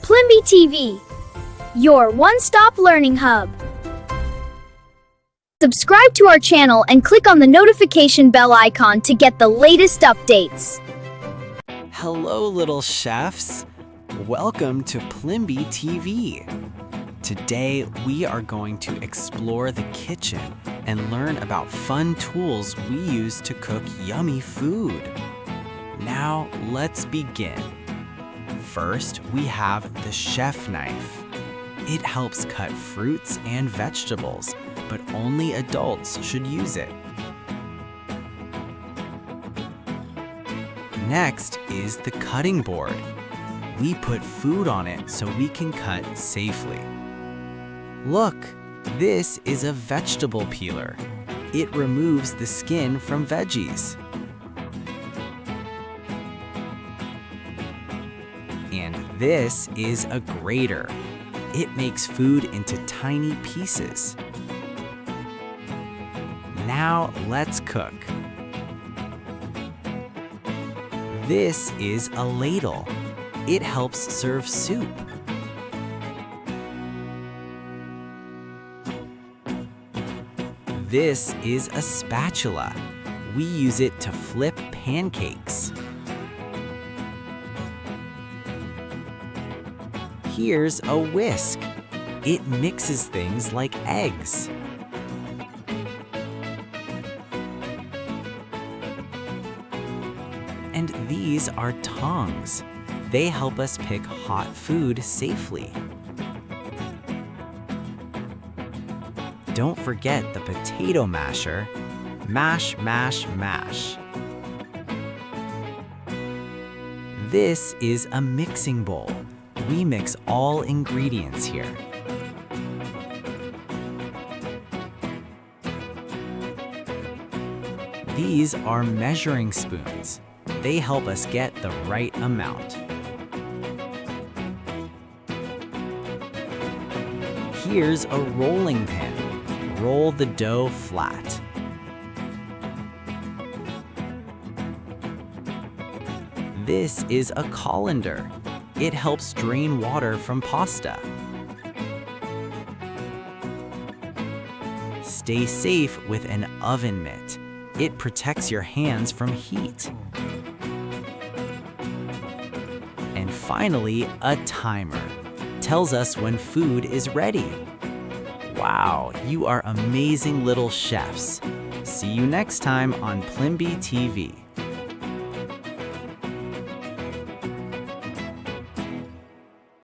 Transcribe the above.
PlimbyTV, your one-stop learning hub. Subscribe to our channel and click on the notification bell icon to get the latest updates. Hello, little chefs. Welcome to PlimbyTV. Today, we are going to explore the kitchen and learn about fun tools we use to cook yummy food. Now, let's begin. First, we have the chef knife. It helps cut fruits and vegetables, but only adults should use it. Next is the cutting board. We put food on it so we can cut safely. Look, this is a vegetable peeler. It removes the skin from veggies. And this is a grater. It makes food into tiny pieces. Now let's cook. This is a ladle. It helps serve soup. This is a spatula. We use it to flip pancakes. Here's a whisk. It mixes things like eggs. And these are tongs. They help us pick hot food safely. Don't forget the potato masher. Mash, mash, mash. This is a mixing bowl. We mix all ingredients here. These are measuring spoons. They help us get the right amount. Here's a rolling pin. Roll the dough flat. This is a colander. It helps drain water from pasta. Stay safe with an oven mitt. It protects your hands from heat. And finally, a timer. Tells us when food is ready. Wow, you are amazing little chefs. See you next time on PlimbyTV.